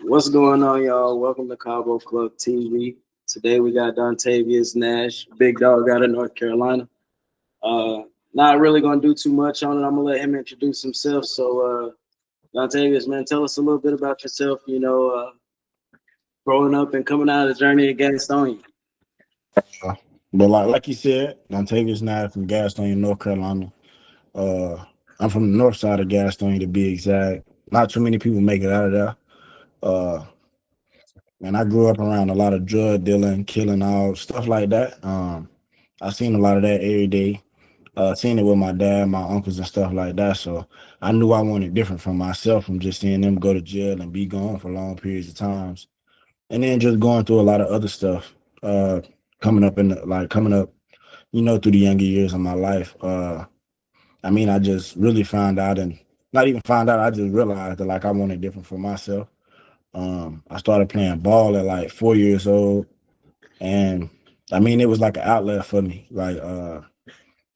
What's going on, y'all? Welcome to CABO Club TV. Today we got Dontavius Nash, big dog out of North Carolina. Uh, Not really gonna do too much on it. I'm gonna let him introduce himself. So, Dontavius, man, tell us a little bit about yourself. Growing up and coming out of the journey at Gastonia. Uh, but like you said, Dontavius Nash from Gastonia, North Carolina. Uh, I'm from the north side of Gastonia to be exact. Not too many people make it out of there. Uh, and I grew up around a lot of drug dealing, killing, all stuff like that. I seen a lot of that every day. Seen it with my dad, my uncles, and stuff like that. So I knew I wanted different from myself from just seeing them go to jail and be gone for long periods of times, and then just going through a lot of other stuff. Uh, coming up through the younger years of my life. I just really found out and not even found out, I just realized that like I wanted different for myself. I started playing ball at like 4 years old. And it was like an outlet for me.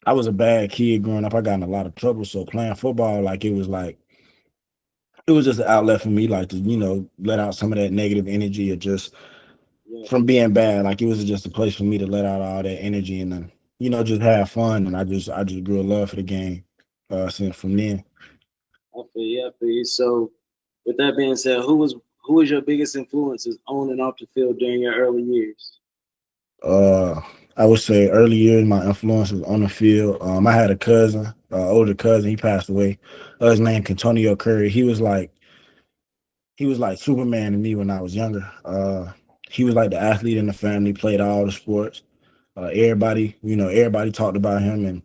I was a bad kid growing up. I got in a lot of trouble. So playing football, it was just an outlet for me, like to, let out some of that negative energy or just Yeah, from being bad. Like it was just a place for me to let out all that energy and then, just have fun. And I just grew a love for the game since from then. I feel you. I feel you. So, with that being said, who was your biggest influences on and off the field during your early years? Uh I would say early years my influence was on the field. I had a cousin, older cousin, he passed away. His name Antonio Curry. He was like Superman to me when I was younger. He was like the athlete in the family, played all the sports. Everybody talked about him, and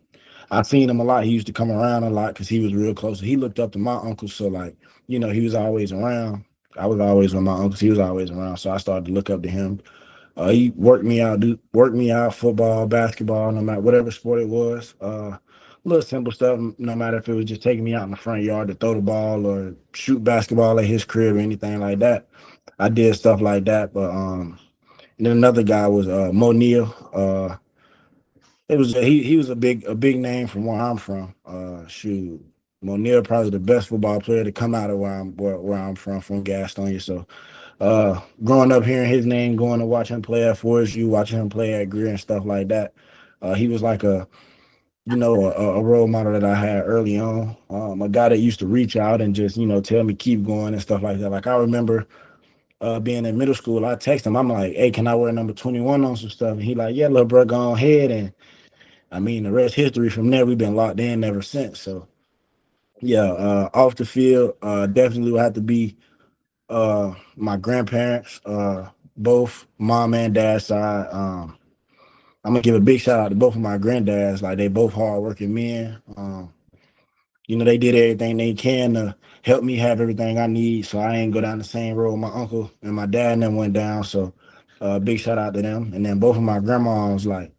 I seen him a lot. He used to come around a lot because he was real close. He looked up to my uncle, so like, he was always around. I was always with my uncles. He was always around, so I started to look up to him. He worked me out, football, basketball, no matter whatever sport it was. Little simple stuff, no matter if it was just taking me out in the front yard to throw the ball or shoot basketball at his crib or anything like that. I did stuff like that. But and then another guy was Mo Neal. He was a big name from where I'm from. Shoot, Mo Neal probably the best football player to come out of where I'm from Gastonia. So growing up hearing his name, going to watch him play at Forest U, watching him play at Greer and stuff like that. He was like a role model that I had early on. A guy that used to reach out and just, tell me keep going and stuff like that. Like I remember being in middle school, I text him, I'm like, hey, can I wear number 21 on some stuff? And he like, yeah, little bro, go ahead. And the rest history from there, we've been locked in ever since. So yeah, off the field, definitely would have to be my grandparents, both mom and dad side. I'm gonna give a big shout out to both of my granddads. Like they both hardworking men. They did everything they can to help me have everything I need, so I ain't go down the same road my uncle and my dad then went down. So, big shout out to them. And then both of my grandmas, like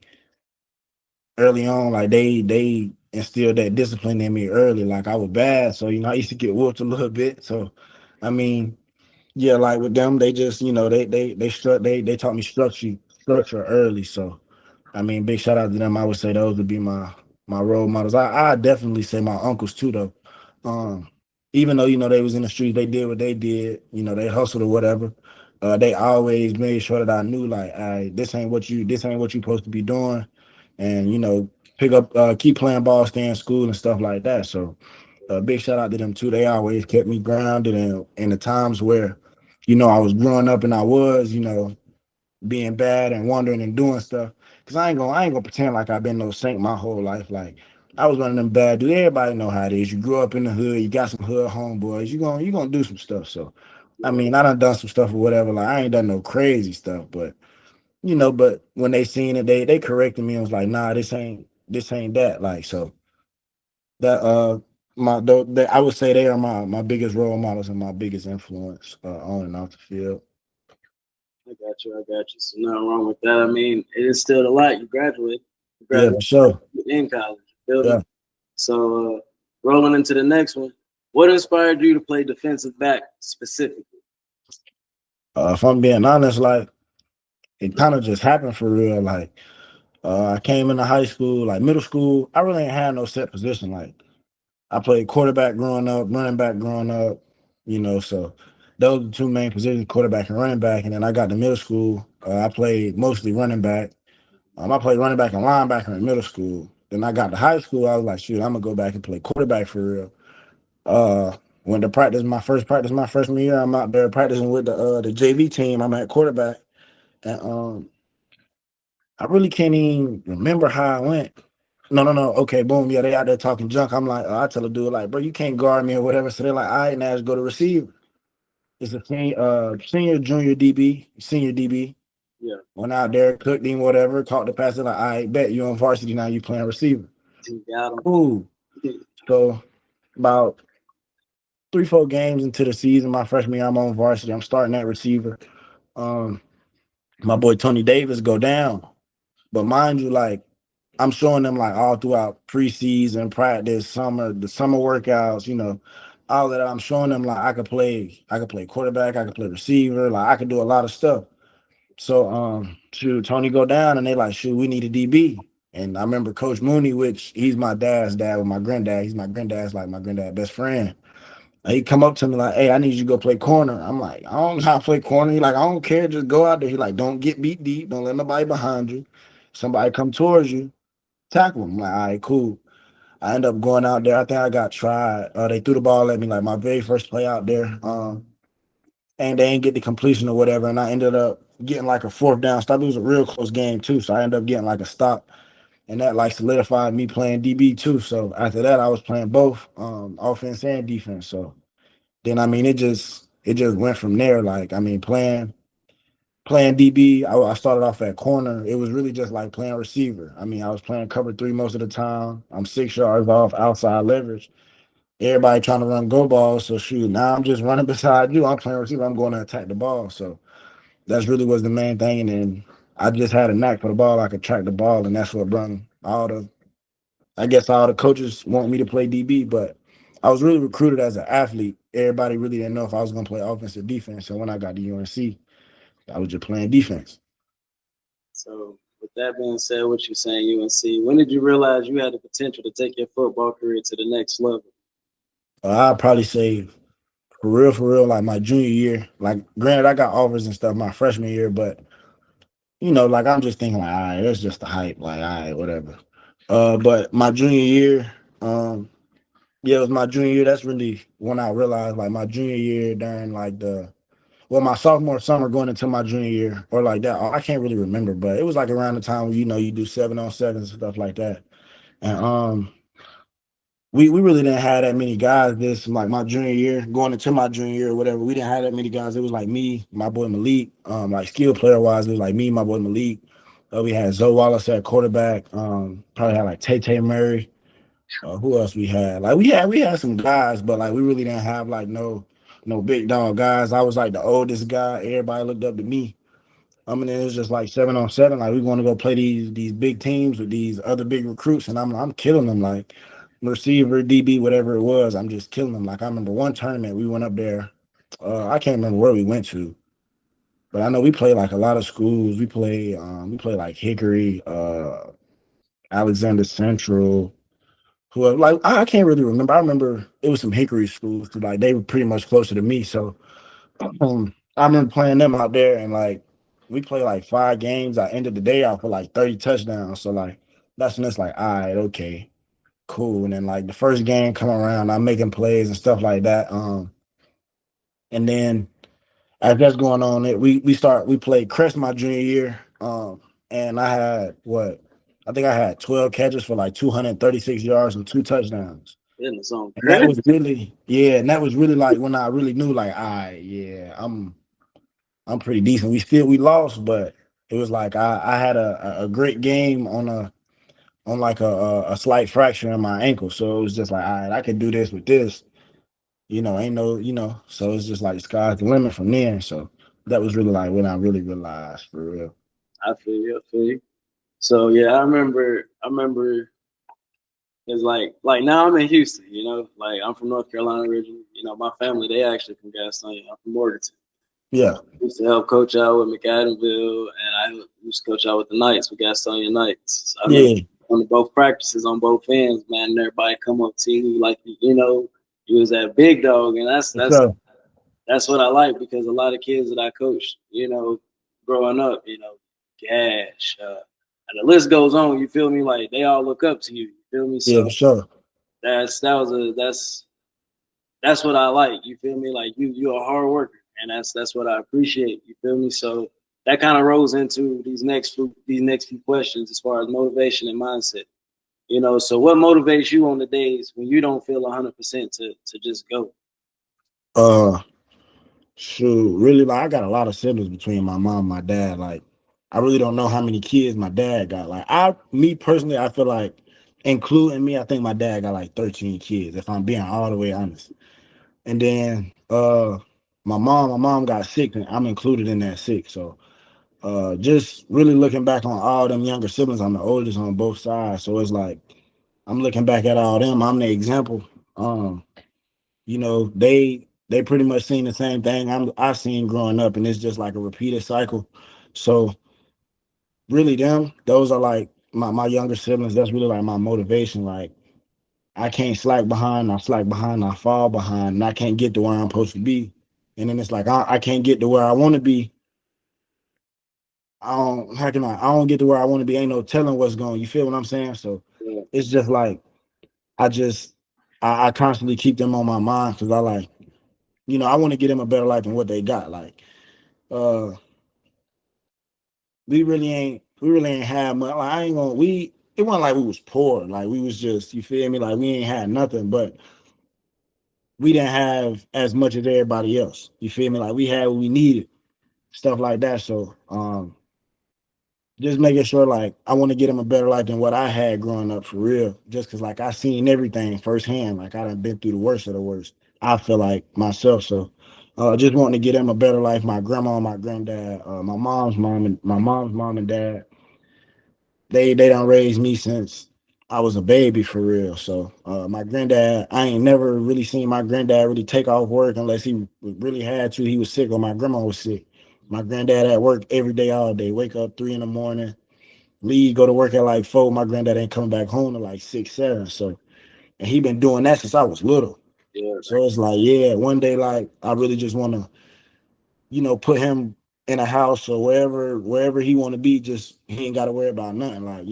early on, like they instilled that discipline in me early. Like I was bad, so I used to get whooped a little bit. So, I mean, yeah, like with them, they just they taught me structure early. So big shout out to them. I would say those would be my role models. I definitely say my uncles too though. Um, Even though they was in the streets, they did what they did. They hustled or whatever. They always made sure that I knew like, this ain't what you supposed to be doing, and pick up, keep playing ball, stay in school and stuff like that. So big shout out to them too. They always kept me grounded, and in the times where I was growing up and I was being bad and wandering and doing stuff. Cause I ain't gonna pretend like I've been no saint my whole life. Like I was one of them bad dudes. Everybody know how it is. You grew up in the hood, you got some hood homeboys, you gonna do some stuff. So Yeah, I done some stuff or whatever. Like I ain't done no crazy stuff, but but when they seen it, they corrected me and was like, nah, this ain't that. Like so that I would say they are my biggest role models and my biggest influence on and off the field. I got you. I got you. So nothing wrong with that. I mean, it is still a lot. You graduate. You Yeah, graduate for sure. in college. You feel me? Yeah. So rolling into the next one, what inspired you to play defensive back specifically? If I'm being honest, like it kind of just happened for real. Like I came into high school, like middle school, I really ain't had no set position. Like I played quarterback growing up, running back growing up, so Those are the two main positions, quarterback and running back. And then I got to middle school. I played mostly running back. I played running back and linebacker in middle school. Then I got to high school. I was like, shoot, I'm gonna go back and play quarterback for real. Went to practice my first practice my freshman year. I'm out there practicing with the JV team. I'm at quarterback, and I really can't even remember how I went. No. Okay, boom. Yeah, they out there talking junk. I'm like, I tell a dude like, bro, you can't guard me or whatever. So they're like, all right, Nash, go to receiver. It's a senior, junior DB, senior DB. Yeah. Went out there, cooked him, whatever. Caught the pass. Like, I bet you on varsity now. You playing receiver. Got him. Cool. So about 3-4 games into the season, my freshman year, I'm on varsity. I'm starting at receiver. My boy Tony Davis go down, but mind you, like I'm showing them like all throughout preseason, practice, the summer workouts, all that. I'm showing them like I could play quarterback, I could play receiver, like I could do a lot of stuff. So shoot, Tony go down and they like, shoot, we need a DB. And I remember Coach Mooney, which he's my dad's dad with my granddad. He's my granddad's like my granddad's best friend. He come up to me like, hey, I need you to go play corner. I'm like, I don't know how to play corner. He like, I don't care, just go out there. He like, don't get beat deep, don't let nobody behind you. Somebody come towards you, tackle him. I'm like, all right, cool. I end up going out there. I think I got tried. They threw the ball at me like my very first play out there. And they ain't get the completion or whatever. And I ended up getting like a fourth down stop. It was a real close game too. So I ended up getting like a stop. And that like solidified me playing DB too. So after that, I was playing both offense and defense. So then I mean it just went from there. Like I mean playing DB, I started off at corner. It was really just like playing receiver. I mean I was playing cover three most of the time. I'm 6 yards off outside leverage. Everybody trying to run go balls. So shoot, now I'm just running beside you. I'm playing receiver. I'm going to attack the ball. So that's really was the main thing. And then I just had a knack for the ball. I could track the ball, and that's what brought all the coaches want me to play DB, but I was really recruited as an athlete. Everybody really didn't know if I was going to play offense or defense. So when I got to UNC, I was just playing defense. So with that being said, what you're saying, UNC, when did you realize you had the potential to take your football career to the next level? I'd probably say for real, like my junior year. Like, granted, I got offers and stuff my freshman year, but like I'm just thinking like, all right, that's just the hype. Like, all right, whatever. But my junior year, yeah, it was my junior year. That's really when I realized, like, my junior year during like my sophomore summer going into my junior year, or like that. I can't really remember, but it was like around the time where you do 7-on-7s and stuff like that. And we really didn't have that many guys this like my junior year, going into my junior year or whatever. We didn't have that many guys. It was like me, my boy Malik. Like skill player wise, it was like me, my boy Malik. We had Zoe Wallace at quarterback. Probably had like Tay Murray. Who else we had? Like we had some guys, but like we really didn't have like no big dog guys. I was like the oldest guy. Everybody looked up to me. And it was just like 7-on-7. Like we want to go play these big teams with these other big recruits, and I'm killing them like receiver, DB, whatever it was. I'm just killing them. Like I remember one tournament we went up there. I can't remember where we went to, but I know we played like a lot of schools. We played like Hickory, Alexander Central. Who like I can't really remember. I remember it was some Hickory schools. Like they were pretty much closer to me, so I remember playing them out there, and like we played like 5 games. I ended the day off with like 30 touchdowns. So like that's when it's like, all right, okay, cool. And then like the first game come around, I'm making plays and stuff like that. And then as that's going on, we played Crest my junior year. And I think I had 12 catches for like 236 yards and 2 touchdowns. Goodness on And that was Chris. really, yeah, and that was really like when I really knew, like, all right, yeah, I'm pretty decent. We lost, but it was like I had a great game on like a slight fracture in my ankle. So it was just like, all right, I could do this with this. Ain't no, so it's just like sky's the limit from there. So that was really like when I really realized for real. I feel you. I feel you. So yeah, I remember. It's like now I'm in Houston. Like I'm from North Carolina originally. My family they actually from Gastonia. I'm from Morganton. Yeah. I used to help coach out with McAdamville, and I used to coach out with the Knights, with Gastonia Knights. So I remember on both practices on both ends, man, and everybody come up to you like you was that big dog, and that's So, that's what I like because a lot of kids that I coached, growing up, Gash, and the list goes on. You feel me? Like they all look up to you. You feel me? Yeah, So for sure. that's what I like. You feel me? Like you're a hard worker, and that's what I appreciate. You feel me? So that kind of rolls into these next few questions as far as motivation and mindset. So what motivates you on the days when you don't feel 100% to just go? Uh, Shoot, really, like I got a lot of siblings between my mom and my dad. Like, I really don't know how many kids my dad got. Like, me personally, I feel like, including me, I think my dad got like 13 kids. If I'm being all the way honest. And then, my mom got six, and I'm included in that six. So, just really looking back on all them younger siblings, I'm the oldest on both sides. So it's like I'm looking back at all them. I'm the example. Um, they pretty much seen the same thing I seen growing up, and it's just like a repeated cycle. So really, those are like my younger siblings. That's really like my motivation. Like I can't slack behind. I slack behind. I fall behind, and I can't get to where I'm supposed to be. And then it's like I can't get to where I want to be. I don't. How can I? I don't get to where I want to be. Ain't no telling what's going. You feel what I'm saying? So Yeah, it's just like I just I constantly keep them on my mind because I like I want to get them a better life than what they got. Like uh we really ain't had much. Like I ain't gonna we it wasn't like we was poor. Like we was just, you feel me? Like we ain't had nothing, but we didn't have as much as everybody else. You feel me? Like we had what we needed, stuff like that. So just making sure like I want to get them a better life than what I had growing up for real. Just cause like I seen everything firsthand. Like I done been through the worst of the worst. I feel like myself. So just wanting to get them a better life. My grandma, my granddad, my mom's mom and dad, they don't raise me since I was a baby for real. So my granddad, I ain't never really seen my granddad really take off work unless he really had to. He was sick or my grandma was sick. My granddad at work every day, all day. Wake up 3 in the morning, leave, go to work at like 4. My granddad ain't coming back home to like 6, 7. So and he been doing that since I was little. yeah, So it's like, yeah, one day like I really just want to, put him in a house or wherever he want to be. Just he ain't got to worry about nothing. Like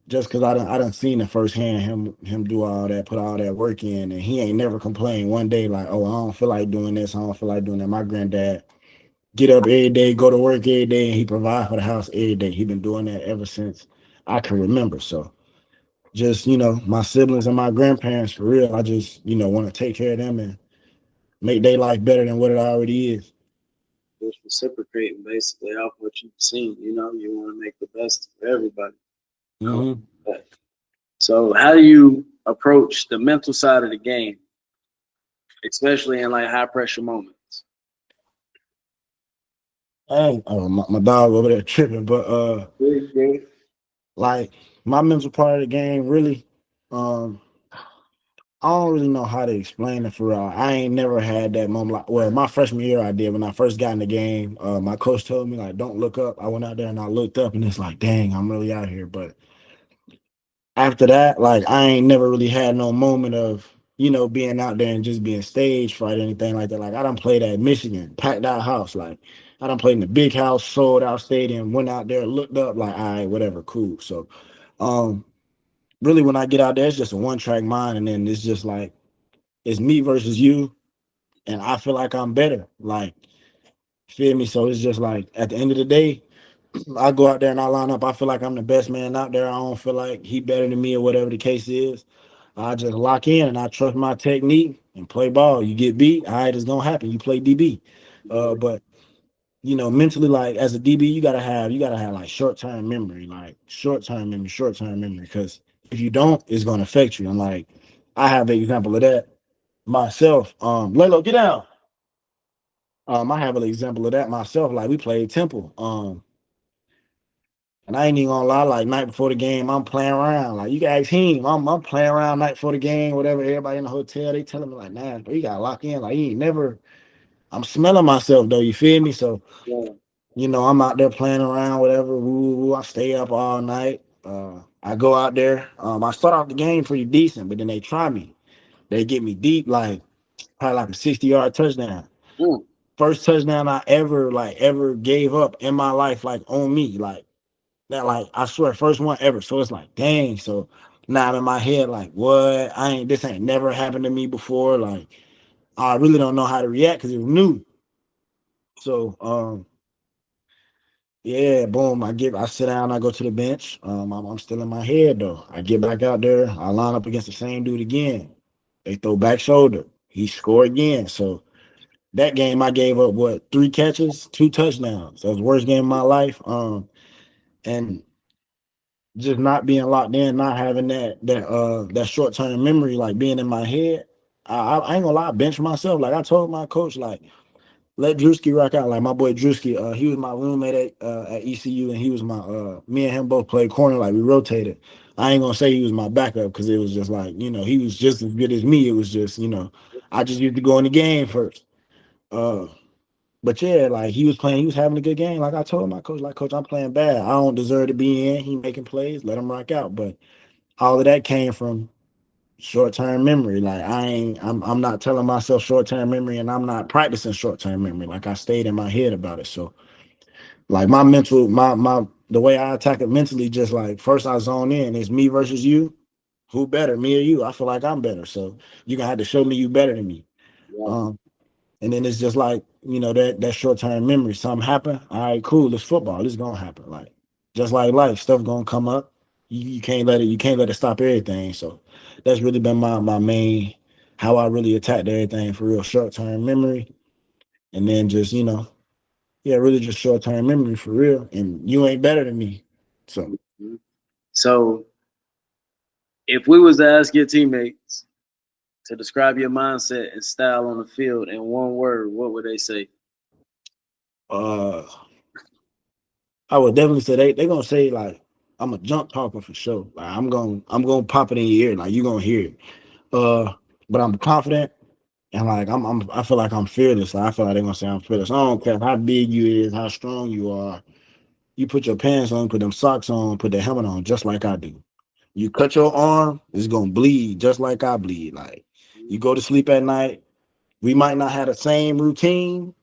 just because I done seen it firsthand him do all that, put all that work in, and he ain't never complained one day like, oh, I don't feel like doing this, I don't feel like doing that. My granddad get up every day, go to work every day, and he provide for the house every day. He been doing that ever since I can remember. So just my siblings and my grandparents for real. I just want to take care of them and make their life better than what it already is. just reciprocating basically off what you've seen. You want to make the best for everybody. I like Mm-hmm. that. So how do you approach the mental side of the game, especially in like high pressure moments? Hey, oh, my dog over there tripping, but Yeah, like my mental part of the game really. Um, I don't really know how to explain it for real. I ain't never had that moment. Like, well, my freshman year I did when I first got in the game. My coach told me like, don't look up. I went out there and I looked up, and it's like, dang, I'm really out here. But after that, like, I ain't never really had no moment of being out there and just being stage fright or anything like that. Like, I done played at Michigan, packed out house. Like, I done played in the big house, sold out stadium, went out there, looked up, like, all right, whatever, cool. So, um, really, when I get out there, it's just a one track mind, and then it's just like it's me versus you, and I feel like I'm better. Like, feel me? So it's just like at the end of the day, I go out there and I line up. I feel like I'm the best man out there. I don't feel like he better than me or whatever the case is. I just lock in and I trust my technique and play ball. You get beat, all right, it's gonna happen. You play DB. But mentally, like as a DB, you gotta have like short term memory. Because if you don't, it's gonna affect you. And like I have an example of that myself. Lalo, get down. I have an example of that myself. Like we played Temple. And I ain't even gonna lie, like night before the game, I'm playing around. Like you can ask him, I'm playing around night before the game, whatever. Everybody in the hotel, they telling me like, nah, bro, you gotta lock in. Like you ain't never. I'm smelling myself though. You feel me? So yeah, I'm out there playing around, whatever. Woo, woo, I stay up all night. I go out there. I start off the game pretty decent, but then they try me. They get me deep, like probably like a 60-yard touchdown. Mm, First touchdown I ever gave up in my life, like on me, like that, like I swear, first one ever. So it's like, dang. So now I'm in my head, like, what? This ain't never happened to me before. Like, I really don't know how to react because it was new. So yeah, boom. I sit down, I go to the bench. I'm still in my head though. I get back out there, I line up against the same dude again. They throw back shoulder. He scored again. So that game I gave up what, 3 catches, 2 touchdowns. That was the worst game of my life. And just not being locked in, not having that short term memory, like being in my head. I ain't gonna lie, I bench myself. Like I told my coach, like let Drewski rock out. Like my boy Drewski, he was my roommate at ECU, and he was my me and him both played corner. Like we rotated. I ain't gonna say he was my backup because it was just like, he was just as good as me. It was just, I just used to go in the game first. Uh, but yeah, like he was playing, he was having a good game. Like I told my coach, like, coach, I'm playing bad. I don't deserve to be in. He making plays, let him rock out. But all of that came from short term memory. Like I'm not telling myself short term memory, and I'm not practicing short term memory. Like I stayed in my head about it. So like my mental, my the way I attack it mentally, just like first I zone in. It's me versus you. Who better, me or you? I feel like I'm better. So you gonna have to show me you better than me. yeah, Um, and then it's just like, that short term memory. Something happen. All right, cool. It's football. It's gonna happen. Like just like life, stuff gonna come up. You can't let it. You can't let it stop everything. So that's really been my main, how I really attacked everything for real. Short term memory, and then just yeah, really just short term memory for real. And you ain't better than me. So mhm. So if we was to ask your teammates to describe your mindset and style on the field in one word, what would they say? uh, I would definitely say they gonna say like I'm a junk talker for sure. Like I'm gonna pop it in your ear. Like you gonna hear it. Uh, but I'm confident. And like I feel like I'm fearless. Like, I feel like they're gonna say I'm fearless. I don't care how big you is, how strong you are. You put your pants on, put them socks on, put the helmet on, just like I do. You cut your arm, it's gonna bleed just like I bleed. Like you go to sleep at night. We might not have the same routine,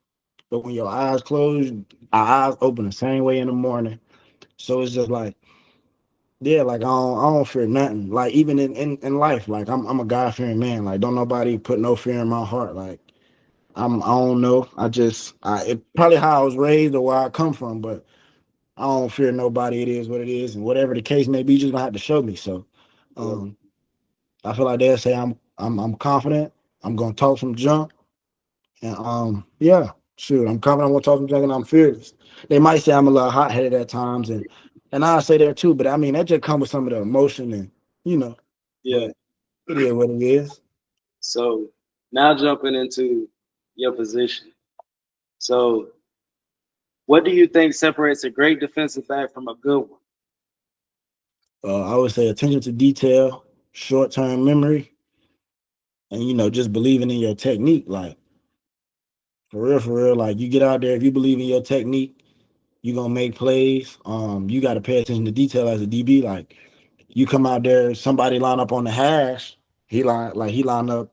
but when your eyes close, our eyes open the same way in the morning. So it's just like, yeah, like I don't fear nothing. Like even in life, like I'm a God fearing man. Like don't nobody put no fear in my heart. Like I don't know. It probably how I was raised or where I come from, but I don't fear nobody. It is what it is, and whatever the case may be, you just gonna have to show me. So, Yeah, um, I feel like they'll say I'm confident. I'm gonna talk some junk, and yeah, shoot, I'm confident. I'm gonna talk some junk, and I'm fearless. They might say I'm a little hot headed at times, and I say that too. But I mean, that just comes with some of the emotion, and you know. yeah. But it is what it is. So now jumping into your position. So what do you think separates a great defensive back from a good one? I would say attention to detail, short term memory, and just believing in your technique. Like for real. Like you get out there, if you believe in your technique, you're gonna make plays. You gotta pay attention to detail as a DB. Like you come out there, somebody line up on the hash, he lined up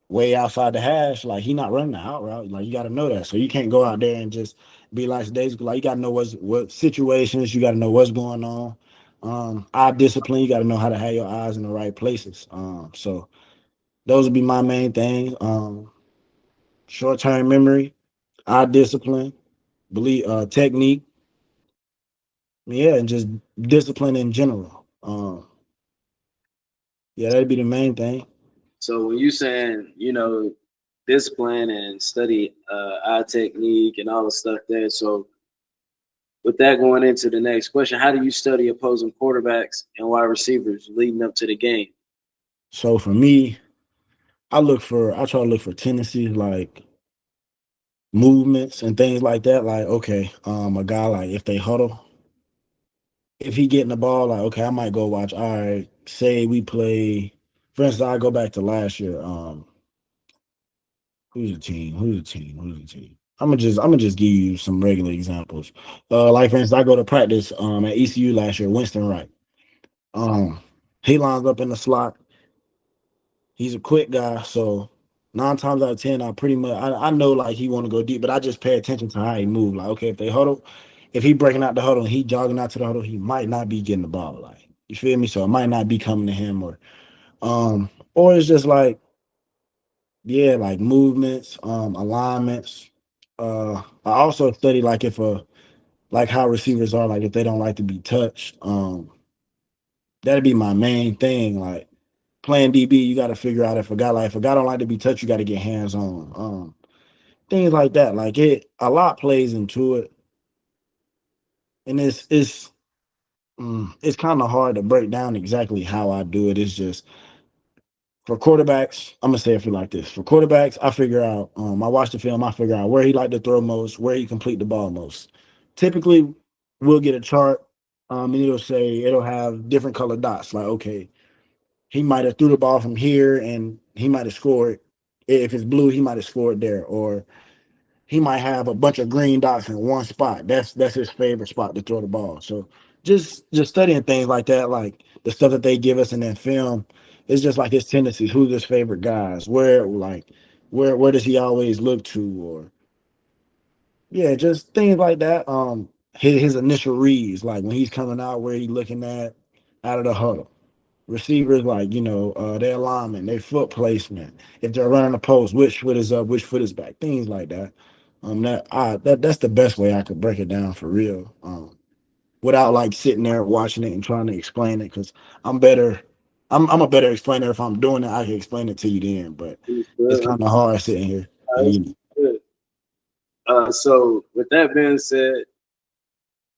way outside the hash, like he not running the out route. Like you gotta know that. So you can't go out there and just be like days. Like you gotta know what situations, you gotta know what's going on. Eye discipline, you gotta know how to have your eyes in the right places. So those would be my main things. Short term memory, eye discipline, believe technique, yeah, and just discipline in general. Yeah, that'd be the main thing. So when you saying, discipline and study eye technique and all the stuff there. So with that going into the next question, how do you study opposing quarterbacks and wide receivers leading up to the game? So for me, I try to look for tendencies like movements and things like that. Like, okay, a guy like if they huddle, if he getting the ball, like, okay, I might go watch. All right, say we play, for instance, I go back to last year. Who's the team? Who's the team? Who's the team? I'm gonna just give you some regular examples. Like for instance, I go to practice at ECU last year, Winston Wright. Um, he lines up in the slot. He's a quick guy, so nine times out of ten, I pretty much I know like he want to go deep, but I just pay attention to how he move. Like, okay, if they huddle, if he breaking out the huddle and he jogging out to the huddle, he might not be getting the ball. Like, you feel me? So it might not be coming to him, or it's just like, yeah, like movements, alignments. I also study like if like how receivers are, like if they don't like to be touched. That'd be my main thing. Like playing DB, you got to figure out if a guy don't like to be touched, you got to get hands on. Things like that. Like a lot plays into it, and it's kind of hard to break down exactly how I do it. It's just for quarterbacks, I'm gonna say it for like this. For quarterbacks, I figure out, I watch the film, I figure out where he like to throw most, where he complete the ball most. Typically, we'll get a chart, and it'll have different colored dots. Like, okay, he might have threw the ball from here and he might have scored. If it's blue, he might have scored there, or he might have a bunch of green dots in one spot. That's his favorite spot to throw the ball. So just studying things like that, like the stuff that they give us in that film, it's just like his tendencies. Who's his favorite guys? Where does he always look to? Or yeah, just things like that. His initial reads, like when he's coming out, where he looking at out of the huddle. Receivers, like their alignment, their foot placement. If they're running a post, which foot is up, which foot is back, things like that. That's the best way I could break it down for real. Without like sitting there watching it and trying to explain it, because I'm better. I'm a better explainer if I'm doing it. I can explain it to you then, but it's Good. kind of hard sitting here. And That's good. So with that being said,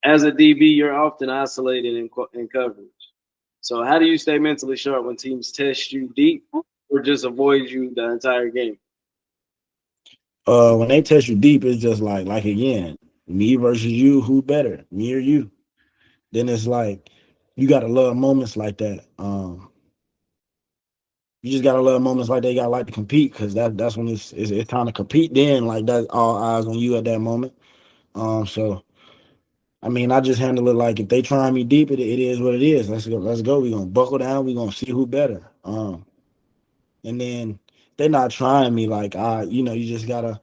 as a DB, you're often isolated in coverage. So how do you stay mentally sharp when teams test you deep or just avoid you the entire game? when they test you deep, it's just like again, me versus you, who better, me or you? Then it's like you gotta love moments like that. You just gotta love moments like they gotta like to compete, because that's when it's time to compete. Then like that's all eyes on you at that moment. So I mean, I just handle it like if they try me deep, it is what it is. Let's go, let's go. We're gonna buckle down. We're gonna see who better. And then they're not trying me like you just gotta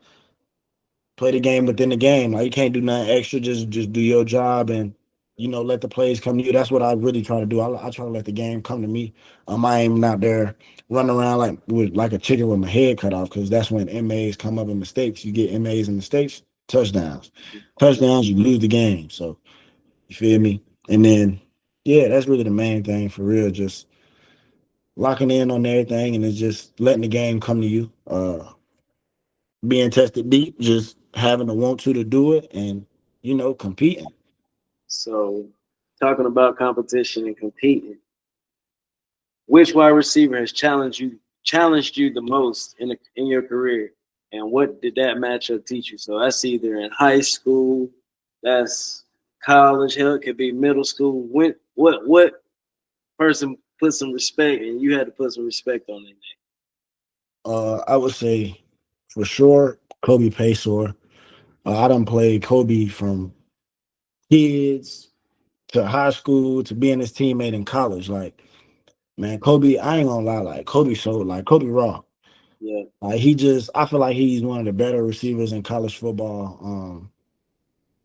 play the game within the game. Like you can't do nothing extra. Just do your job and let the plays come to you. That's what I really try to do. I try to let the game come to me. I ain't out there running around like a chicken with my head cut off, because that's when MAs come up in mistakes. You get MAs and mistakes, touchdowns. Touchdowns, you lose the game. So you feel me? And then yeah, that's really the main thing for real. Just locking in on everything and it's just letting the game come to you. Being tested deep, just having the want to do it, and competing. So talking about competition and competing, which wide receiver has challenged you the most in your career, and what did that matchup teach you? So that's either in high school, that's college, hell, it could be middle school. What person put some respect, and you had to put some respect on it? I would say for sure Kobe Paysor. I done played Kobe from kids to high school to being his teammate in college. Like, man, Kobe, I ain't gonna lie, like Kobe raw. Yeah, Like I feel like he's one of the better receivers in college football.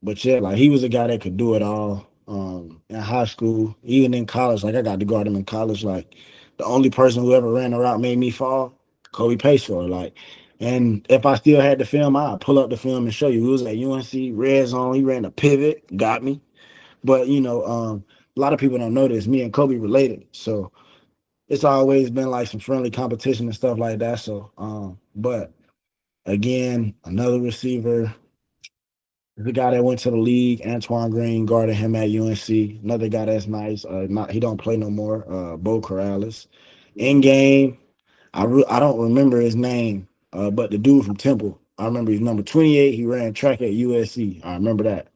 But yeah, like he was a guy that could do it all. In high school, even in college, like I got to guard him in college. Like the only person who ever ran a route made me fall, Kobe Paysor. Like, and if I still had the film, I'd pull up the film and show you. He was at UNC red zone. He ran a pivot, got me. But a lot of people don't know this. Me and Kobe related, so it's always been like some friendly competition and stuff like that. So, but again, another receiver, the guy that went to the league, Antoine Green, guarded him at UNC. Another guy that's nice. Not he don't play no more. Bo Corrales. In game, I don't remember his name. But the dude from Temple, I remember he's number 28. He ran track at USC. I remember that.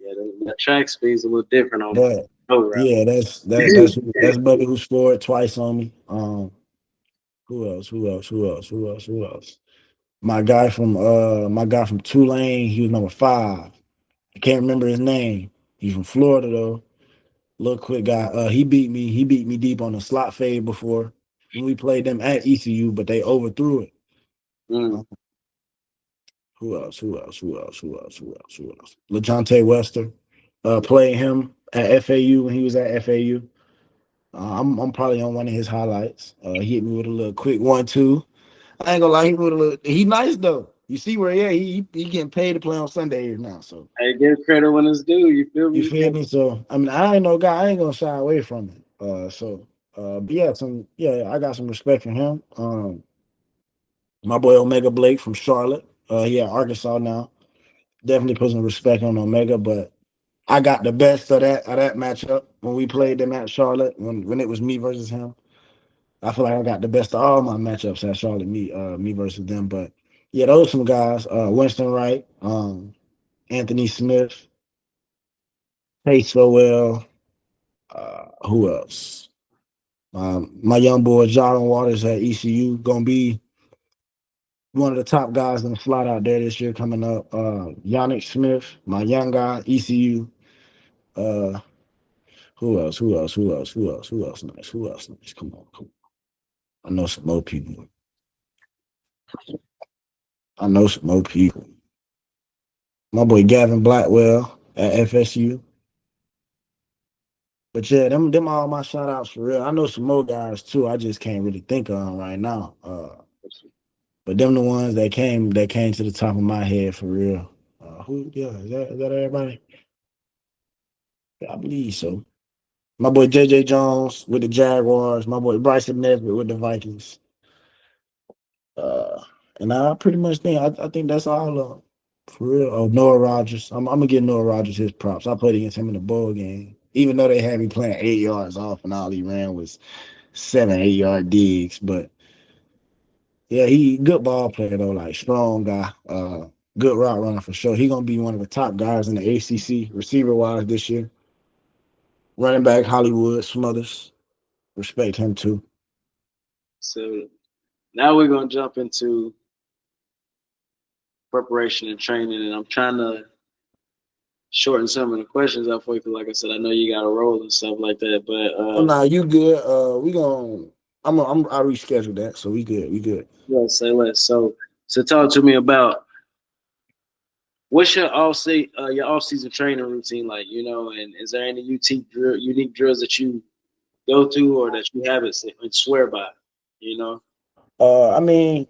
yeah, the track speed's a little different on But road route. yeah, that's buddy who scored twice on me. Who else? Who else? Who else? Who else? Who else? My guy from Tulane. He was number 5. I can't remember his name. He's from Florida though. Little quick guy. He beat me. He beat me deep on a slot fade before when we played them at ECU, but they overthrew it. Mm. Uh, who else? Who else? Who else? Who else? Who else? Who else? LeJounte Wester. Played him at FAU when he was at FAU. I'm probably on one of his highlights. He hit me with a little quick 1-2. I ain't gonna lie, he nice though. You see where he getting paid to play on Sundays now. So Hey, give credit when it's due. You feel you me? feel me? So I mean, I ain't no guy. I ain't gonna shy away from it. But yeah, I got some respect for him. My boy Omega Blake from Charlotte. He at Arkansas now. Definitely put some respect on Omega, but I got the best of that matchup when we played them at Charlotte when it was me versus him. I feel like I got the best of all my matchups at Charlotte, me versus them. But yeah, those some guys. Winston Wright, Anthony Smith, Pace Sowell. Who else? My young boy Jordan Waters at ECU gonna be one of the top guys in the slot out there this year coming up. Yannick Smith, my young guy, ECU. Uh, who else? Who else? Who else? Who else? Who else? Nice. Who else? Nice. Come on, come on. I know some more people. I know some more people. My boy Gavin Blackwell at FSU. But yeah, them all my shout outs for real. I know some more guys too. I just can't really think of them right now. But them the ones that came to the top of my head for real. Who? Yeah, is that everybody? Yeah, I believe so. My boy JJ Jones with the Jaguars. My boy Bryson Nesbitt with the Vikings. Uh, and I pretty much think that's all of 'em, for real. Oh, Noah Rogers. I'm gonna give Noah Rogers his props. I played against him in the bowl game. Even though they had me playing 8 yards off and all he ran was 7, 8 yard digs. But yeah, he good ball player though, like strong guy. Good route runner for sure. He gonna be one of the top guys in the ACC receiver wise this year. Running back Hollywood Smothers. Respect him too. So now we're gonna jump into preparation and training, and I'm trying to shorten some of the questions up for you because, like I said, I know you got a role and stuff like that. But Oh nah, you good. We gonna I reschedule that, so we good. We good. yeah, say less. So talk to me about what's your off season training routine like? You know, and is there any unique drills that you go to or that you have it and swear by? You know, I mean,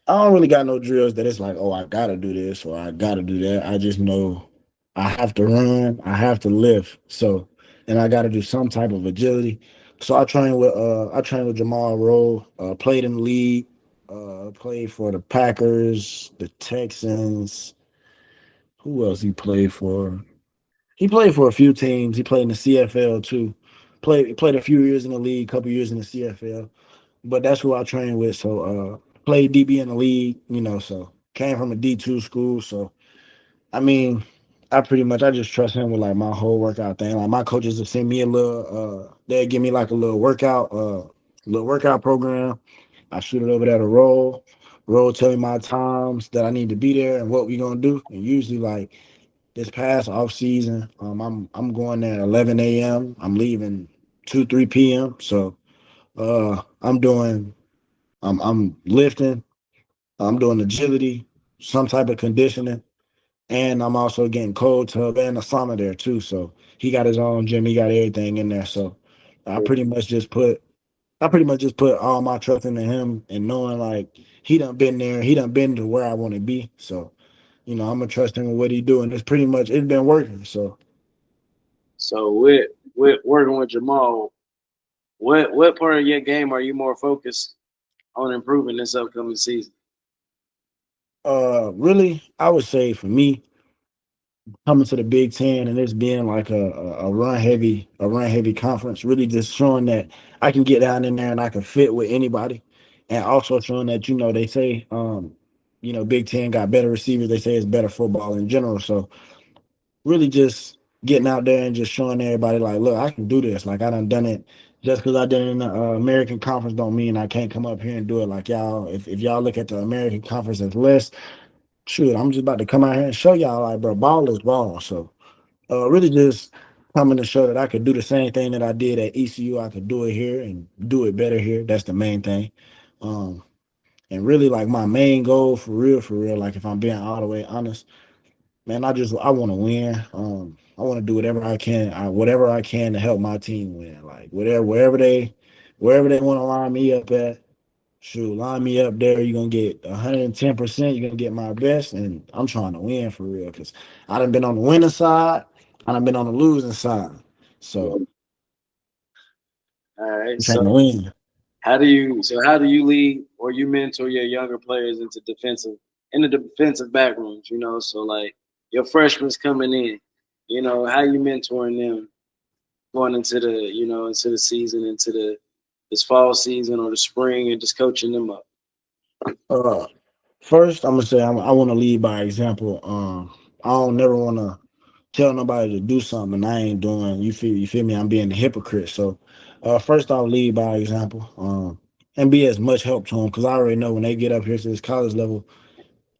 I don't really got no drills that it's like, oh, I gotta do this or I gotta do that. I just know I have to run, I have to lift. So, and I gotta do some type of agility. So I train with Jamal Rowe, played in the league, played for the Packers, the Texans. Who else he played for? He played for a few teams. He played in the CFL too. Played a few years in the league, couple years in the CFL. But that's who I train with. So played DB in the league, so came from a D2 school. So I mean, I just trust him with like my whole workout thing. Like my coaches will send me a they'll give me like a little workout program. I shoot it over there to roll. Roll tell me my times that I need to be there and what we gonna do. And usually like this past off season, I'm going there at 11 a.m. I'm leaving 2, 3 p.m. So I'm doing I'm lifting, I'm doing agility, some type of conditioning, and I'm also getting cold tub and a sauna there too. So he got his own gym, he got everything in there. So I pretty much just put I pretty much just put all my trust into him and knowing like he done been there, he done been to where I want to be. So, I'm gonna trust him with what he doing. It's been working. So so with working with Jamal, what part of your game are you more focused on improving this upcoming season? really I would say for me, coming to the Big Ten and this being like a run heavy conference, really just showing that I can get down in there and I can fit with anybody, and also showing that they say Big Ten got better receivers. They say it's better football in general. So really just getting out there and just showing everybody like, look, I can do this. Like I done it. Just because I did it in the American Conference don't mean I can't come up here and do it. Like y'all, if y'all look at the American Conference as less, shoot, I'm just about to come out here and show y'all like, bro, ball is ball. So really just coming to show that I could do the same thing that I did at ECU. I could do it here and do it better here. That's the main thing. Um, And really, like my main goal for real, like if I'm being all the way honest, man, I want to win. I want to do whatever I can to help my team win. Like wherever they want to line me up at, shoot, line me up there. You're gonna get 110%. You're gonna get my best, and I'm trying to win for real. Cause I done been on the winning side, I done been on the losing side. So All right. I'm trying So to win. how do you lead or you mentor your younger players into defensive in the defensive back rooms? You know, so like your freshmen's coming in. You know, how you mentoring them going into the into the season, into the this fall season or the spring, and just coaching them up. Uh, First, I'm gonna say I want to lead by example. I don't never want to tell nobody to do something I ain't doing. You feel me? I'm being a hypocrite. So, first I'll lead by example. And be as much help to them because I already know when they get up here to this college level,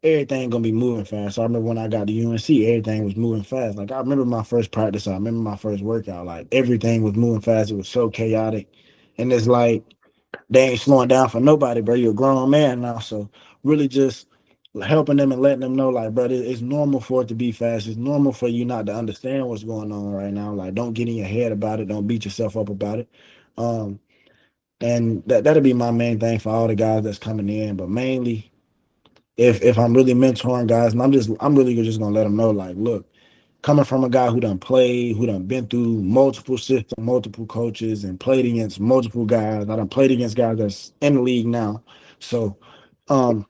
everything gonna be moving fast. So I remember when I got to UNC, everything was moving fast. Like I remember my first practice, I remember my first workout. Like everything was moving fast. It was so chaotic, and it's like they ain't slowing down for nobody, bro. You're a grown man now, so really just helping them and letting them know, like, bro, it's normal for it to be fast. It's normal for you not to understand what's going on right now. Like, don't get in your head about it. Don't beat yourself up about it. Um, and that'll be my main thing for all the guys that's coming in. But mainly, if I'm really mentoring guys, and I'm really just gonna let them know, like, look, coming from a guy who done played, who done been through multiple systems, multiple coaches, and played against multiple guys. I done played against guys that's in the league now. So um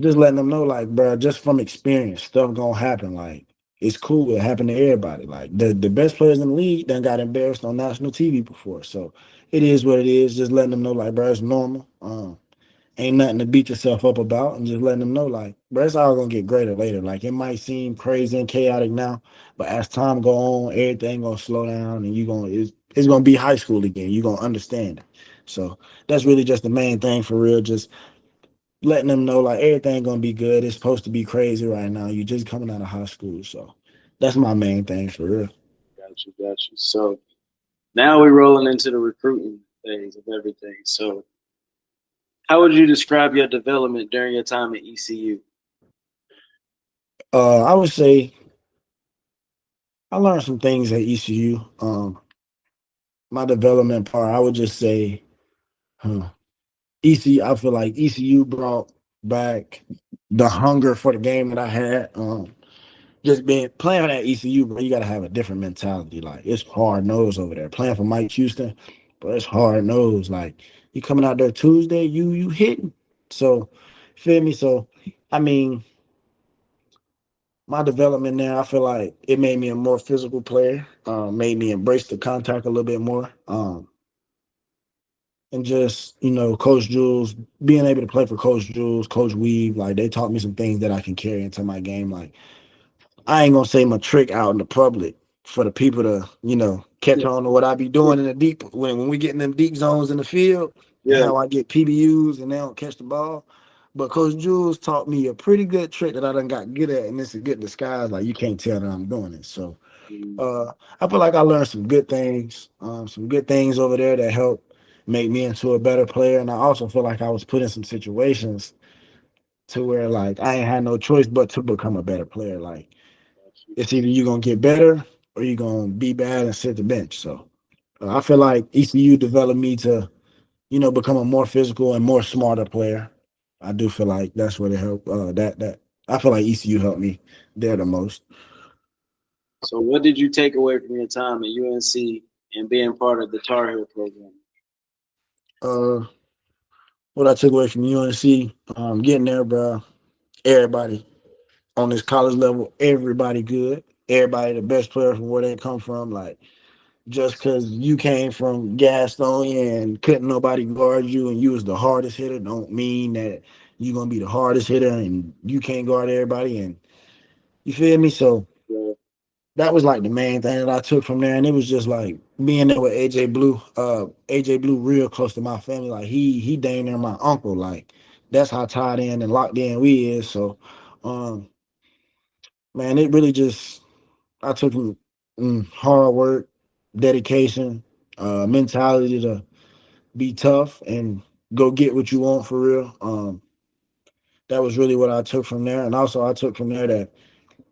just letting them know, like, bro, just from experience, stuff gonna happen. Like, it's cool. It happened to everybody. Like the best players in the league done got embarrassed on national TV before. So it is what it is. Just letting them know, like, bro, it's normal. Ain't nothing to beat yourself up about, and just letting them know, like, bro, it's all gonna get greater later. Like, it might seem crazy and chaotic now, but as time go on, everything gonna slow down, and it's gonna be high school again. You gonna understand it. So that's really just the main thing for real. Just letting them know, like, everything gonna be good. It's supposed to be crazy right now. You just coming out of high school, so that's my main thing for real. Got you, got you. So now we're rolling into the recruiting phase of everything. So how would you describe your development during your time at ECU? I would say I learned some things at ECU. My development part, I would just say, huh, I feel like ECU brought back the hunger for the game that I had. Just being playing at ECU, bro, you gotta have a different mentality. Like it's hard nose over there. Playing for Mike Houston, but it's hard nose. Like you coming out there Tuesday, you hitting. So feel me? So I mean, my development there, I feel like it made me a more physical player. Made me embrace the contact a little bit more. And just Coach Jules, being able to play for Coach Jules, Coach Weave, like they taught me some things that I can carry into my game. Like I ain't gonna say my trick out in the public for the people to catch Yeah, on to what I be doing in the deep when we get in them deep zones in the field and yeah, how I get PBUs and they don't catch the ball. But Coach Jules taught me a pretty good trick that I done got good at, and it's a good disguise. Like you can't tell that I'm doing it. So mm, uh, I feel like I learned some good things over there that helped make me into a better player. And I also feel like I was put in some situations to where like I ain't had no choice but to become a better player. Like got you. it's either you're gonna get better or you're gonna be bad and sit the bench. So I feel like ECU developed me to, become a more physical and more smarter player. I do feel like that's what it helped. That I feel like ECU helped me there the most. So what did you take away from your time at UNC and being part of the Tar Heel program? Uh, what I took away from UNC, getting there, bro. Everybody on this college level, everybody good. Everybody the best player from where they come from. Like just because you came from Gastonia and couldn't nobody guard you and you was the hardest hitter, don't mean that you're gonna be the hardest hitter and you can't guard everybody. And you feel me? So Yeah, that was like the main thing that I took from there. And it was just like being there with AJ Blue, AJ Blue real close to my family. Like he dang near my uncle. Like that's how tied in and locked in we is. So um man, it really just I took him hard work, dedication, mentality to be tough and go get what you want for real. that was really what I took from there. And also I took from there that,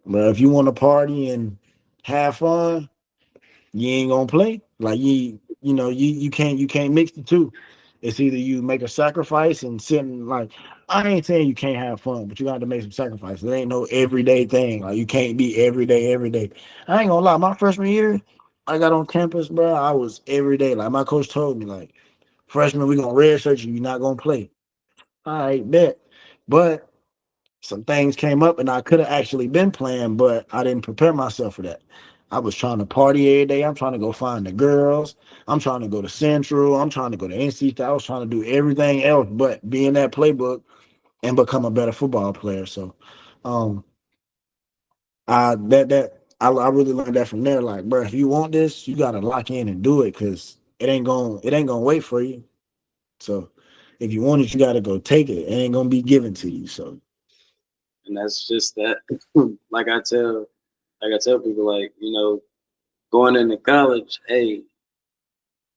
bro, if you want to party and have fun, you ain't gonna play. Like you can't mix the two. It's either you make a sacrifice and sit and like I ain't saying you can't have fun, but you got to make some sacrifices. It ain't no everyday thing. Like you can't be every day, every day. I ain't gonna lie, my freshman year, I got on campus, bro. I was every day. Like my coach told me, like, freshman, we gonna red shirt you, you're not gonna play. All right, bet. But some things came up and I could have actually been playing, but I didn't prepare myself for that. I was trying to party every day. I'm trying to go find the girls. I'm trying to go to Central. I'm trying to go to NC. I was trying to do everything else but be in that playbook and become a better football player. So, um, I really learned that from there. Like, bro, if you want this, you gotta lock in and do it because it ain't gonna wait for you. So, if you want it, you gotta go take it. It ain't gonna be given to you. So, And that's just that. like I tell, like I tell people, like going into college, hey,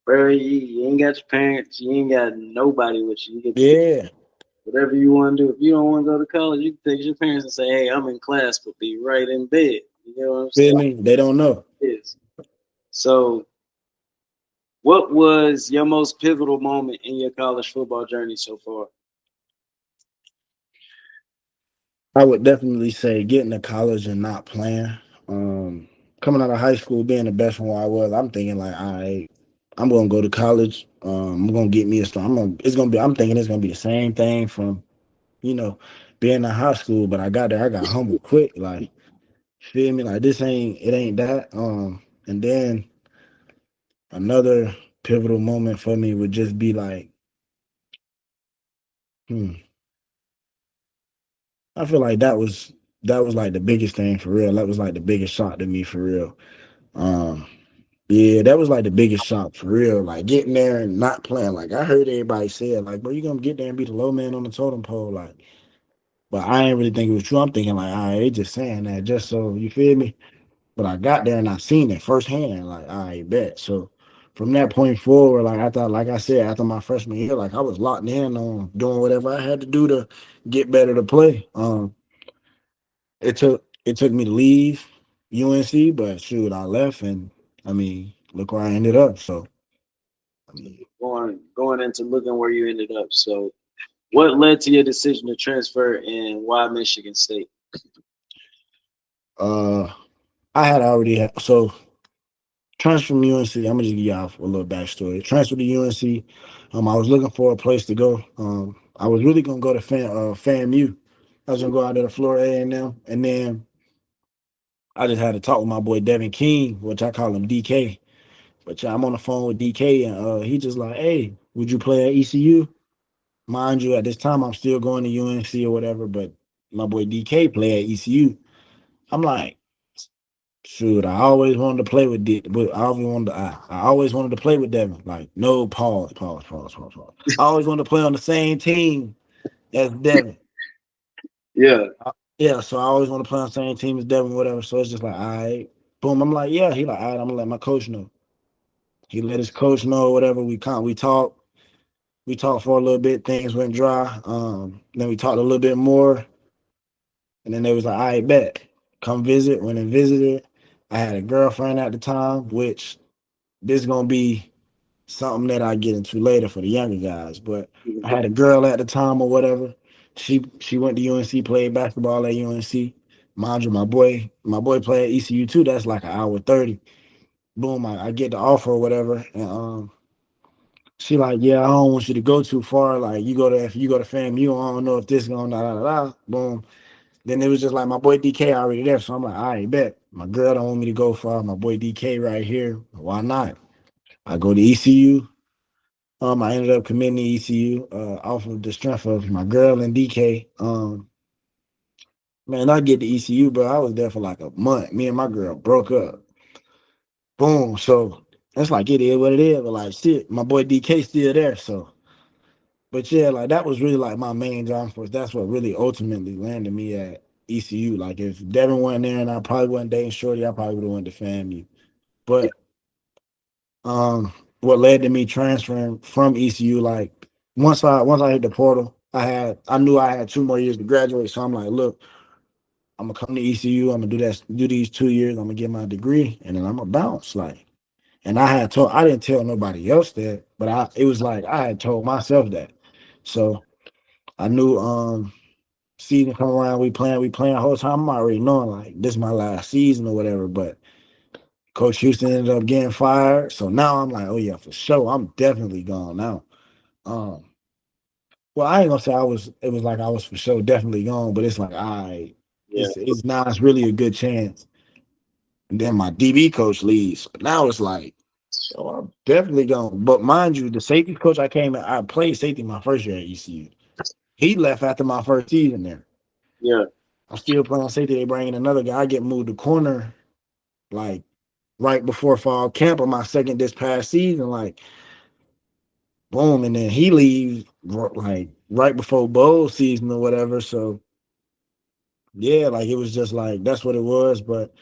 bro, you ain't got your parents, you ain't got nobody with you. You get to do yeah, whatever you want to do. If you don't want to go to college, you can text your parents and say, "Hey, I'm in class, but be right in bed." You know what I'm saying? feel me? They don't know. Yes. So, what was your most pivotal moment in your college football journey so far? I would definitely say getting to college and not playing. Um, Coming out of high school, being the best from where I was, I'm thinking like, all right, I'm gonna go to college. I'm gonna get me a start. It's gonna be. I'm thinking it's gonna be the same thing from you know being in high school. But I got there, I got humbled quick. Like, feel me? Like it ain't that. And then another pivotal moment for me would just be like, hmm, I feel like that was like the biggest thing for real. That was like the biggest shock to me for real. Um, yeah, that was like the biggest shock for real. Like getting there and not playing. Like I heard everybody say it, like, bro, you gonna get there and be the low man on the totem pole. Like, but I ain't really think it was true. I'm thinking like, all right, they just saying that just so you feel me. But I got there and I seen it firsthand. Like, I bet. So from that point forward, like I thought, like I said, after my freshman year, like I was locked in on doing whatever I had to do to get better to play. It took me to leave UNC, but shoot, I left and I mean, look where I ended up. So I mean, Going into looking where you ended up. So, what led to your decision to transfer and why Michigan State? uh I had already so transfer from UNC. I'm gonna just give y'all a little backstory. Transfer to UNC. I was looking for a place to go. I was really gonna go to FAMU. I was gonna go out there to Florida A&M, and then I just had to talk with my boy Devin King, which I call him DK. But yeah, I'm on the phone with DK, and he just like, "Hey, would you play at ECU?" Mind you, at this time I'm still going to UNC or whatever, but my boy DK play at ECU. I'm like, shoot, I always wanted to play with but I always wanted to play with Devin. Like, no pause. I always wanted to play on the same team as Devin. Yeah, Yeah, so I always want to play on the same team as Devin, whatever. So it's just like, all right, boom. I'm like, yeah. He like, all right, I'm gonna let my coach know. He let his coach know, whatever. We talked for a little bit. Things went dry. Then we talked a little bit more, and then they was like, all right, bet, come visit. Went and visited. I had a girlfriend at the time, which this is gonna be something that I get into later for the younger guys. But I had a girl at the time or whatever. She went to UNC, played basketball at UNC. Mind you, my boy played at ECU too. That's like an hour 30. Boom, I get the offer or whatever. And she like, yeah, I don't want you to go too far. Like if you go to FAMU, I don't know if this gonna da da da. Boom. Then it was just like my boy DK already there. So I'm like, all right, bet. My girl don't want me to go far. My boy DK right here. Why not? I go to ECU. I ended up committing to ECU off of the strength of my girl and DK. Man, I get to ECU, bro. I was there for like a month. Me and my girl broke up. Boom. So it's like it is what it is. But like shit, my boy DK still there. So, but yeah, like that was really like my main driving force. That's what really ultimately landed me at ECU. Like if Devin wasn't there and I probably wasn't dating Shorty, I probably would have went to FAMU. But what led to me transferring from ECU, like once I hit the portal, I knew I had 2 more years to graduate. So I'm like, look, I'm gonna come to ECU. I'm gonna do these 2 years. I'm gonna get my degree, and then I'm gonna bounce. Like, and I didn't tell nobody else that, but it was like I had told myself that. So I knew season come around, we playing the whole time. I'm already knowing like this is my last season or whatever. But Coach Houston ended up getting fired. So now I'm like, oh yeah, for sure. I'm definitely gone now. Um, well, I ain't gonna say it was like I was for sure definitely gone, but it's like Yeah, it's now it's really a good chance. And then my DB coach leaves. Now it's like, oh, I'm definitely gone. But mind you, the safety coach I played safety my first year at ECU. He left after my first season there. yeah, I'm still playing safety. They bring in another guy. I get moved to corner like right before fall camp of my second this past season. Like boom, and then he leaves like right before bowl season or whatever. So yeah, like it was just like that's what it was. But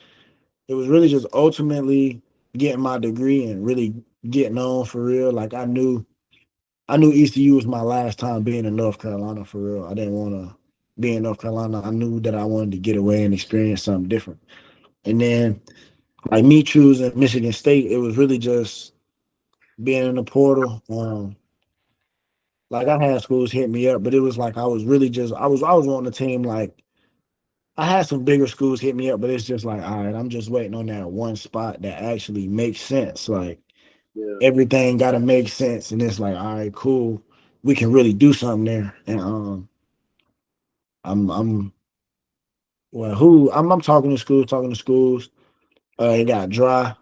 it was really just ultimately getting my degree and really getting on for real. Like I knew ECU was my last time being in North Carolina for real. I didn't want to be in North Carolina. I knew that I wanted to get away and experience something different. And then like me choosing Michigan State, it was really just being in the portal. Like I had schools hit me up, but it was like I was really just I was on the team. Like I had some bigger schools hit me up, but it's just like, all right, I'm just waiting on that one spot that actually makes sense. Like yeah, everything got to make sense, and it's like, all right, cool, we can really do something there. And I'm well, I'm talking to schools. It got dry,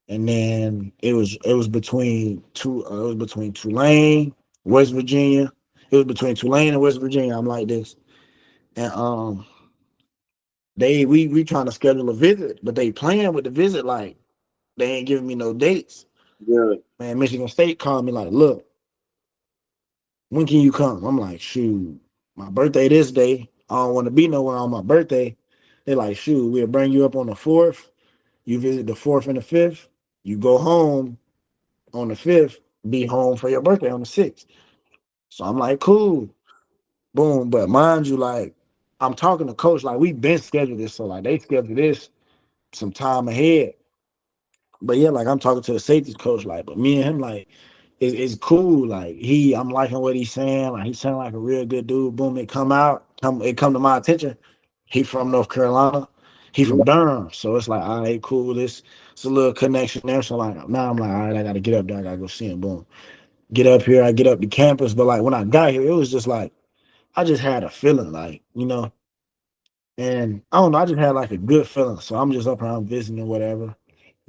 and then it was between Tulane, West Virginia. It was between Tulane and West Virginia. I'm like this, and we trying to schedule a visit, but they playing with the visit like they ain't giving me no dates. yeah, Man, Michigan State called me like, look, when can you come? I'm like, shoot, my birthday this day. I don't want to be nowhere on my birthday. They're like, shoot, we'll bring you up on the 4th. You visit the 4th and the 5th. You go home on the 5th, be home for your birthday on the 6th. So I'm like, cool. Boom. But mind you, like, I'm talking to coach, like, we've been scheduled this. So, like, they scheduled this some time ahead. But yeah, like, I'm talking to the safeties coach, like, but me and him, like, it's cool. Like, I'm liking what he's saying. Like, he sound like a real good dude. Boom, it come to my attention. He from North Carolina. He yeah, from Durham. So it's like, all right, cool. It's a little connection there. So like now I'm like, all right, I gotta get up there. I gotta go see him. Boom. Get up here. I get up to campus. But like when I got here, it was just like I just had a feeling, like, and I don't know, I just had like a good feeling. So I'm just up around visiting or whatever.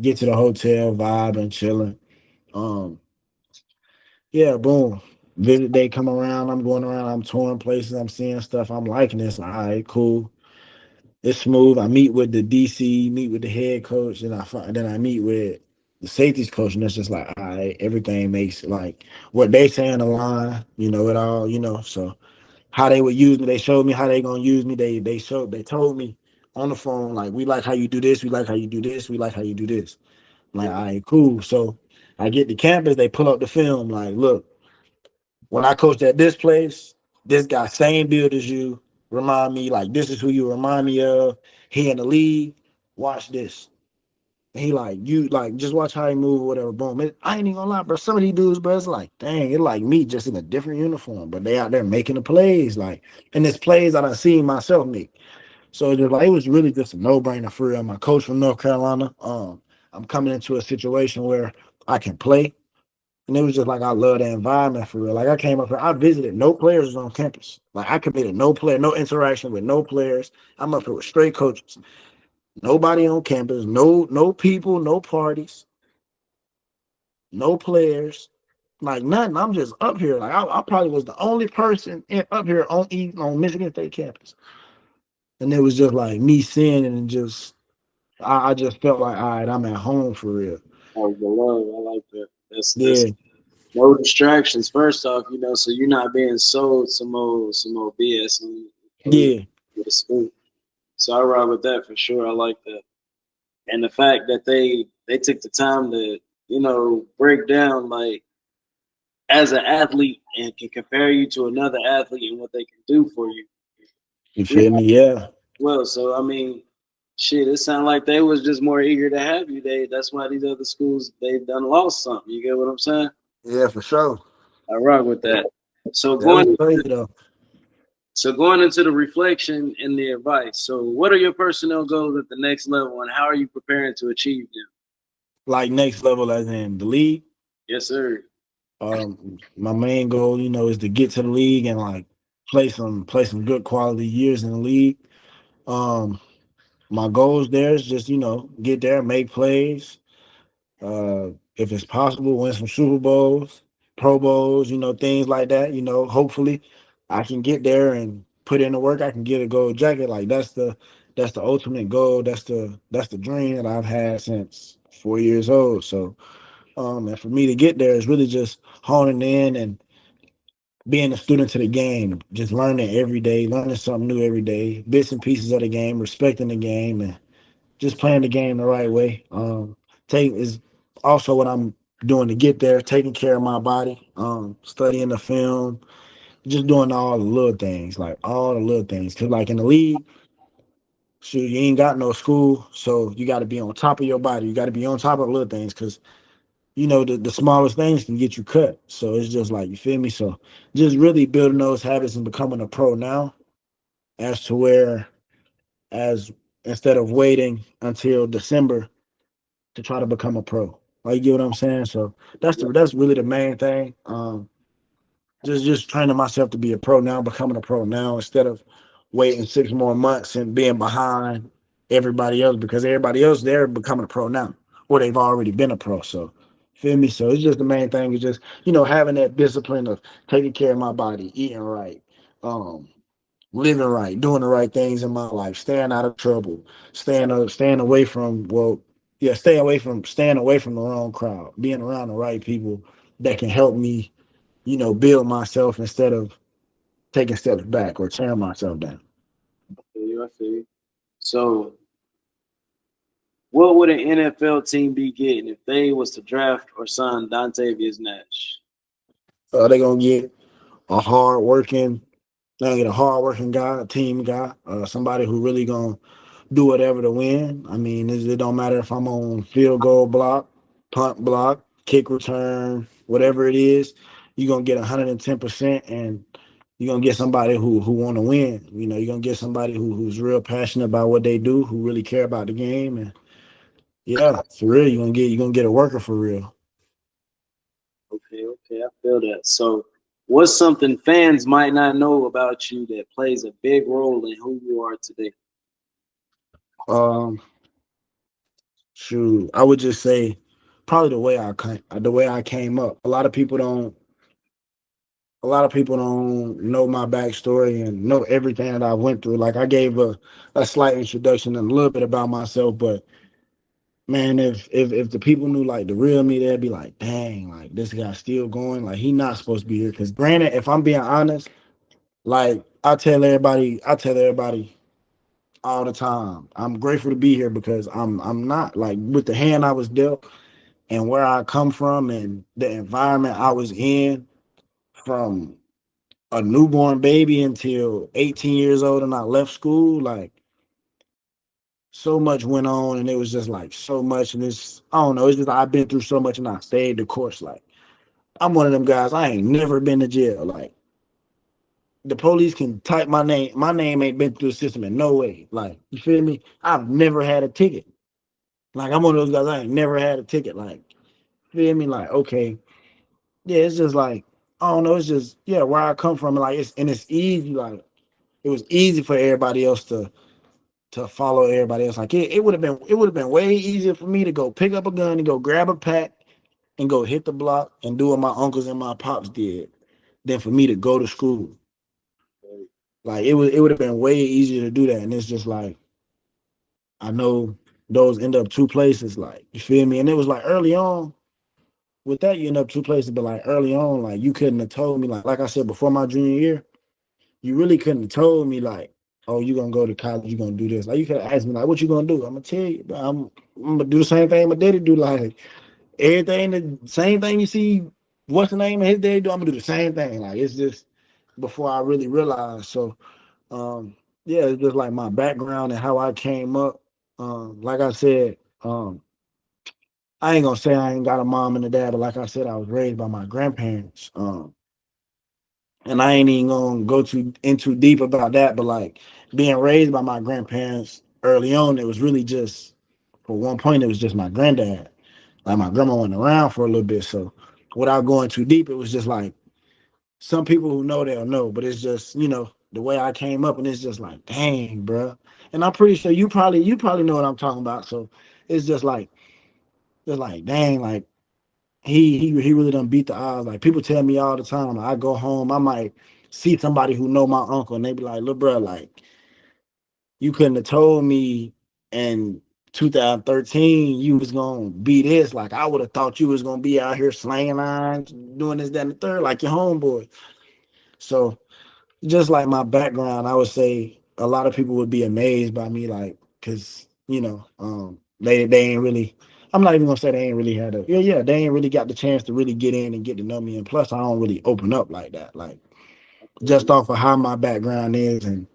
Get to the hotel, vibe and chilling. Um, yeah, boom. Visit day come around. I'm going around. I'm touring places. I'm seeing stuff. I'm liking this. All right, cool. It's smooth. I meet with the DC, meet with the head coach, and then I meet with the safeties coach, and it's just like, all right, everything makes like what they say in the line, it all, So how they would use me, they showed me how they gonna use me. They told me on the phone, like, we like how you do this, we like how you do this, we like how you do this. I'm like, all right, cool. So I get to campus, they pull up the film, like, look, when I coached at this place, this guy, same build as you, remind me, like, this is who you remind me of. He in the league. Watch this. And he like, you like, just watch how he move or whatever. Boom. I ain't even gonna lie, bro. Some of these dudes, bro, it's like, dang, it's like me just in a different uniform, but they out there making the plays. Like, and it's plays that I seen myself make. So it was really just a no-brainer for real. My coach from North Carolina. I'm coming into a situation where I can play. And it was just like I love the environment for real. Like I came up here, I visited no players on campus. Like I committed no interaction with no players. I'm up here with straight coaches. Nobody on campus, no people, no parties, no players, like nothing. I'm just up here. Like I probably was the only person up here on Michigan State campus. And it was just like me seeing it and just I just felt like, all right, I'm at home for real. oh, the love. I like that. That's Yeah, no distractions. First off, so you're not being sold some old BS yeah, with a spoon. So I ride with that for sure. I like that, and the fact that they took the time to break down like as an athlete and can compare you to another athlete and what they can do for you. You feel me? Yeah. Well, so I mean, shit, it sounded like they was just more eager to have you. That's why these other schools they've done lost something. You get what I'm saying? Yeah, for sure. I rock with that. So That was going crazy though. so going into the reflection and the advice. So what are your personnel goals at the next level, and how are you preparing to achieve them? Like next level as in the league. Yes, sir. My main goal, is to get to the league and like play some good quality years in the league. Um, my goals there is just, get there, make plays. If it's possible, win some Super Bowls, Pro Bowls, things like that. Hopefully I can get there and put in the work. I can get a gold jacket. Like that's the ultimate goal. That's the dream that I've had since 4 years old. So and for me to get there is really just honing in and being a student to the game, just learning every day, learning something new every day, bits and pieces of the game, respecting the game, and just playing the game the right way. Take is also what I'm doing to get there, taking care of my body, studying the film, just doing all the little things, like all the little things. Cause like in the league, shoot, you ain't got no school, so you got to be on top of your body. You got to be on top of the little things, cause the smallest things can get you cut. So it's just like you feel me. So just really building those habits and becoming a pro now, as to where as instead of waiting until December to try to become a pro. Like you get what I'm saying? So that's really the main thing. Just training myself to be a pro now, becoming a pro now instead of waiting 6 more months and being behind everybody else because everybody else they're becoming a pro now or they've already been a pro. So feel me? So it's just the main thing is just, having that discipline of taking care of my body, eating right, um, living right, doing the right things in my life, staying out of trouble, staying away from staying away from the wrong crowd, being around the right people that can help me, build myself instead of taking steps back or tearing myself down. I feel you. I feel you. So what would an NFL team be getting if they was to draft or sign Dontavius Nash? They're gonna get a hard working, they're gonna get a hard working guy, a team guy, somebody who really gonna do whatever to win. I mean, it don't matter if I'm on field goal block, punt block, kick return, whatever it is, you're gonna get 110%, and you're gonna get somebody who want to win. You're gonna get somebody who's real passionate about what they do, who really care about the game, and yeah, for real, you're gonna get a worker for real. Okay, okay, I feel that. So what's something fans might not know about you that plays a big role in who you are today? Um, Shoot, I would just say probably the way I came up. A lot of people don't know my backstory and know everything that I went through. Like I gave a slight introduction and a little bit about myself, but man, if the people knew like the real me, they'd be like, dang, like this guy's still going. Like he not supposed to be here. Cause granted, if I'm being honest, like I tell everybody all the time, I'm grateful to be here because I'm not like with the hand I was dealt and where I come from and the environment I was in from a newborn baby until 18 years old and I left school, like so much went on and it was just like so much and it's I don't know, it's just I've been through so much and I stayed the course. Like I'm one of them guys, I ain't never been to jail. Like the police can type my name. My name ain't been through the system in no way. Like, you feel me? I've never had a ticket. Like I'm one of those guys, I ain't never had a ticket. Like, feel me? Like, okay. Yeah, it's just like I don't know. It's just yeah, where I come from, like it's easy. Like it was easy for everybody else to follow everybody else. Like it would have been way easier for me to go pick up a gun and go grab a pack and go hit the block and do what my uncles and my pops did than for me to go to school. Like it would have been way easier to do that. And it's just like I know those end up two places. Like you feel me? And it was like early on with that, you end up two places, but like early on, like you couldn't have told me like I said before my junior year, you really couldn't have told me like, oh, you're gonna go to college, you're gonna do this. Like you could have asked me like, what you gonna do? I'm gonna tell you, I'm gonna do the same thing my daddy do. Like everything, the same thing you see. what's the name of his day do, I'm gonna do the same thing. Like it's just before I really realized. So yeah, it's just like my background and how I came up. Like I said, I ain't gonna say I ain't got a mom and a dad, but like I said, I was raised by my grandparents. And I ain't even gonna go too into deep about that, but like being raised by my grandparents early on, it was really just for one point, it was just my granddad. Like my grandma went around for a little bit, so without going too deep, it was just like some people who know they'll know, but it's just the way I came up, and it's just like, dang, bro. And I'm pretty sure you probably know what I'm talking about. So it's just like dang, like he really done beat the odds. Like people tell me all the time, like, I go home, I might see somebody who know my uncle, and they be like, "Look, bro, like you couldn't have told me in 2013 you was gonna be this. Like I would have thought you was gonna be out here slaying lines, doing this, that, and the third, like your homeboy." So just like my background, I would say a lot of people would be amazed by me, like, cause they ain't really. I'm not even gonna say they ain't really had a they ain't really got the chance to really get in and get to know me. And plus, I don't really open up like that. Like just off of how my background is and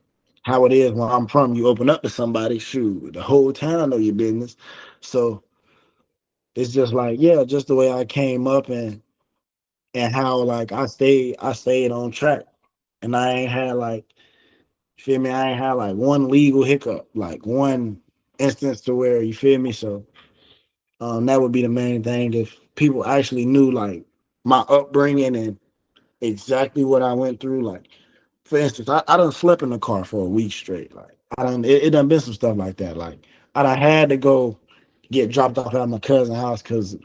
how it is where I'm from, you open up to somebody, shoot, the whole town know your business. So it's just like just the way I came up and how like I stayed on track, and I ain't had like. Feel me? I ain't had like one legal hiccup, like one instance to where you feel me. So that would be the main thing. If people actually knew like my upbringing and exactly what I went through. Like for instance, I done slept in the car for a week straight. Like it done been some stuff like that. Like I done had to go get dropped off at my cousin's house because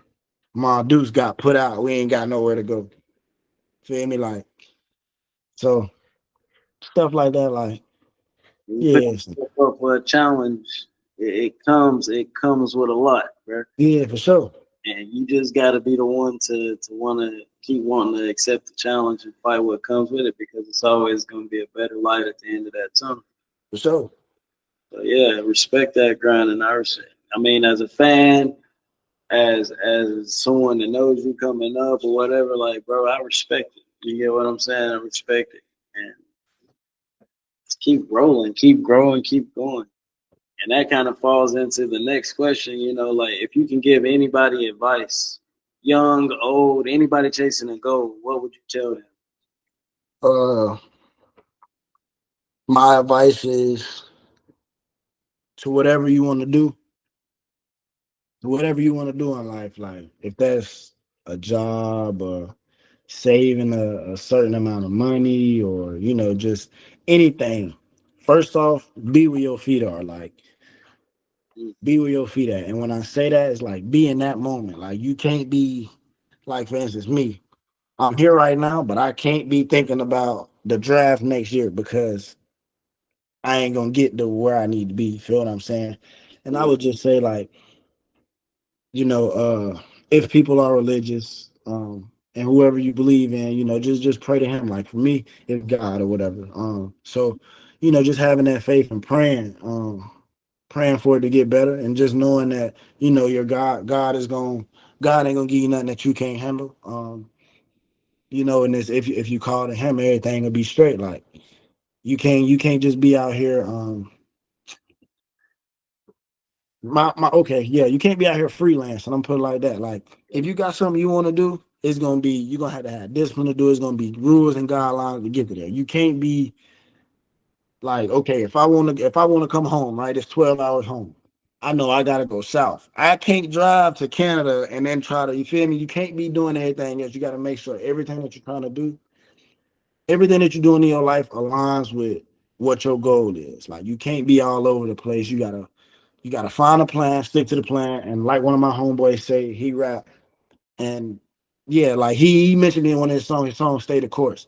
my deuce got put out. We ain't got nowhere to go. Feel me? Like so stuff like that. Like When you put yeah, yourself up for a challenge, it comes with a lot, bro. yeah, for sure. And you just got to be the one to want to keep wanting to accept the challenge and fight what comes with it, because it's always going to be a better light at the end of that tunnel. For sure. So yeah, respect that grind, and I mean, as a fan, as someone that knows you coming up or whatever, like bro, I respect it. You get what I'm saying? I respect it, and just keep rolling, keep growing, keep going. And that kind of falls into the next question, like if you can give anybody advice, young, old, anybody chasing a goal, what would you tell them? Uh, my advice is to whatever you want to do, whatever you want to do in life. Like if that's a job or saving a certain amount of money or just anything. First off, be where your feet are. Like Mm, be where your feet at. And when I say that, it's like be in that moment. Like you can't be like for instance me. I'm here right now, but I can't be thinking about the draft next year because I ain't gonna get to where I need to be. Feel what I'm saying? And I mm, would just say like, if people are religious, and whoever you believe in, just pray to him. Like for me, it's God or whatever. So, just having that faith and praying for it to get better, and just knowing that your God ain't gonna give you nothing that you can't handle. And this if you call to him, everything will be straight. Like you can't just be out here. My okay, yeah, you can't be out here freelancing. I'm put it like that. Like if you got something you want to do, it's gonna be you're gonna have discipline to do. It's gonna be rules and guidelines to get to there. You can't be like, okay, if I wanna come home, right, it's 12 hours home. I know I gotta go south. I can't drive to Canada and then try to, you feel me? You can't be doing anything else. You gotta make sure everything that you're trying to do, everything that you're doing in your life aligns with what your goal is. Like you can't be all over the place. You gotta find a plan, stick to the plan, and like one of my homeboys say, he rap, and yeah, like he mentioned in one of his songs "Stay the Course,"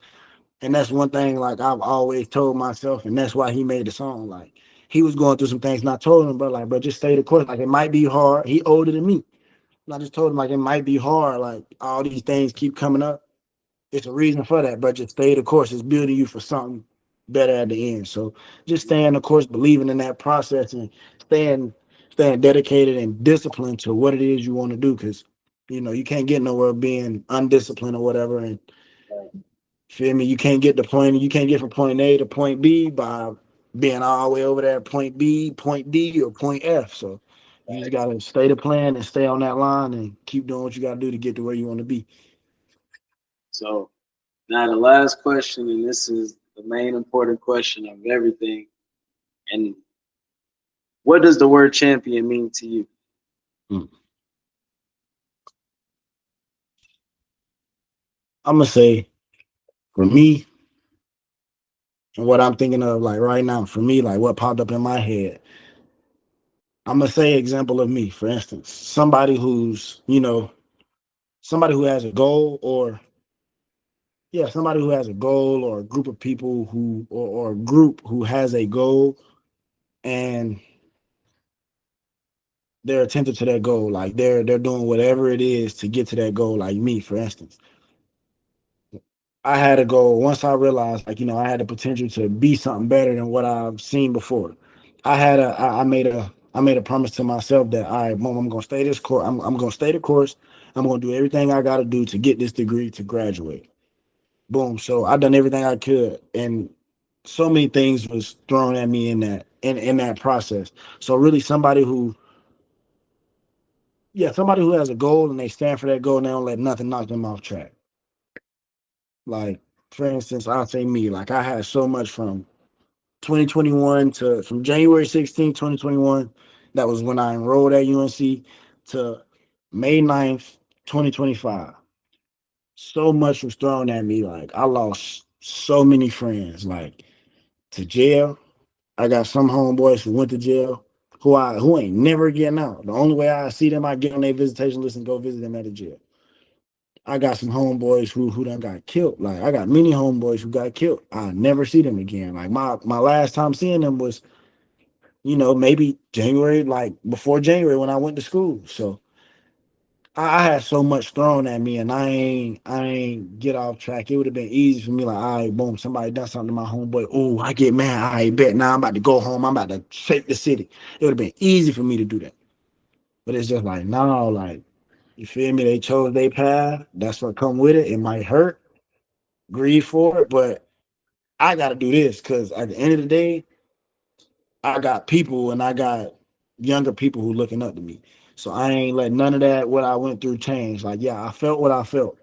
and that's one thing like I've always told myself, and that's why he made the song. Like he was going through some things, and I told him, bro, just stay the course. Like it might be hard. He older than me, and I just told him like it might be hard. Like all these things keep coming up. It's a reason for that, but just stay the course. It's building you for something better at the end. So just staying the course, believing in that process, and staying dedicated and disciplined to what it is you want to do. Because You can't get nowhere being undisciplined or whatever. And feel me, you can't get the point. You can't get from point A to point B by being all the way over there at point B, point D, or point F. So you just gotta stay the plan and stay on that line and keep doing what you gotta do to get to where you want to be. So now the last question, and this is the main important question of everything. And what does the word champion mean to you? Mm. I'm gonna say for me and what I'm thinking of like right now, for me, like what popped up in my head. I'm gonna say example of me, for instance, somebody who has a goal or yeah, somebody who has a goal or a group of people or a group who has a goal and they're attentive to that goal. Like they're doing whatever it is to get to that goal. Like me, for instance. I had a goal once I realized I had the potential to be something better than what I've seen before. I made a promise to myself that all right, mom, I'm gonna stay this course. I'm gonna stay the course. I'm gonna do everything I gotta do to get this degree to graduate. Boom. So I done everything I could, and so many things was thrown at me in that process. So really, somebody who has a goal and they stand for that goal and they don't let nothing knock them off track. Like for instance, I'll say me. Like I had so much from 2021 to from January 16th, 2021. That was when I enrolled at UNC to May 9th, 2025. So much was thrown at me. Like I lost so many friends. Like to jail. I got some homeboys who went to jail who ain't never getting out. The only way I see them, I get on their visitation list and go visit them at the jail. I got some homeboys who done got killed. Like I got many homeboys who got killed. I never see them again. Like my last time seeing them was, maybe January, like before January when I went to school. So I had so much thrown at me and I ain't get off track. It would have been easy for me, like, all right, boom, somebody done something to my homeboy. Oh, I get mad. All right, bet now I'm about to go home. I'm about to shake the city. It would have been easy for me to do that. But it's just like, no, like, you feel me? They chose their path. That's what come with it. It might hurt, grieve for it, but I gotta do this because at the end of the day, I got people and I got younger people who looking up to me. So I ain't let none of that what I went through change. Like, yeah, I felt what I felt.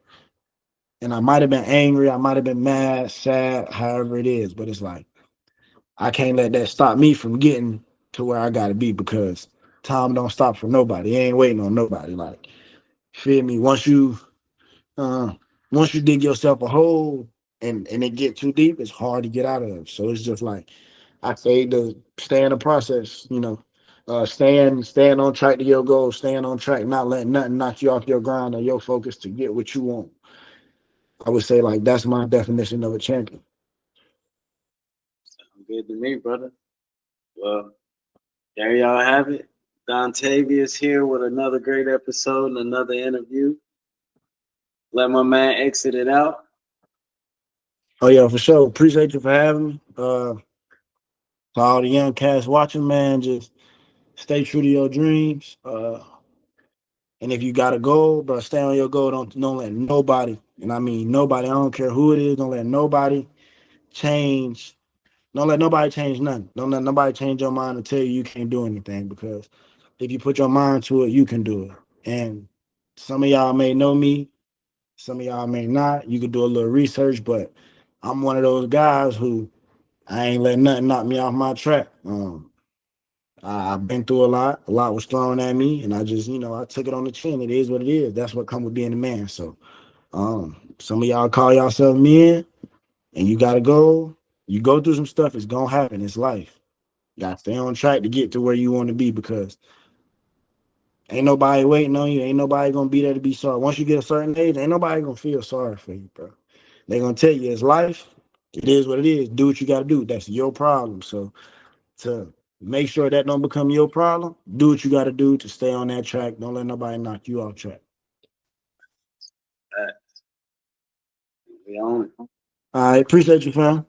And I might have been angry, I might have been mad, sad, however it is. But it's like I can't let that stop me from getting to where I gotta be because time don't stop for nobody. He ain't waiting on nobody. Like, feel me? Uh once you dig yourself a hole and it get too deep, it's hard to get out of. So it's just like I say to stay in the process, staying on track to your goal, staying on track, not letting nothing knock you off your grind or your focus to get what you want. I would say like that's my definition of a champion. Sound good to me, brother. Well, there y'all have it. Dontavius here with another great episode and another interview. Let my man exit it out. Oh yeah, for sure. Appreciate you for having me. To all the young cats watching, man, just stay true to your dreams. And if you got a goal, bro, stay on your goal. Don't let nobody, and I mean nobody, I don't care who it is, don't let nobody change. Don't let nobody change nothing. Don't let nobody change your mind and tell you can't do anything because if you put your mind to it, you can do it. And some of y'all may know me, some of y'all may not. You could do a little research, but I'm one of those guys who I ain't let nothing knock me off my track. I've been through a lot. A lot was thrown at me, and I just, I took it on the chin. It is what it is. That's what comes with being a man. So, some of y'all call yourself men, and you gotta go. You go through some stuff. It's gonna happen. It's life. You gotta stay on track to get to where you want to be because ain't nobody waiting on you. Ain't nobody gonna be there to be sorry. Once you get a certain age, ain't nobody gonna feel sorry for you, bro. They gonna tell you it's life. It is what it is. Do what you gotta do. That's your problem. So to make sure that don't become your problem, do what you got to do to stay on that track. Don't let nobody knock you off track. We own it. I appreciate you, fam.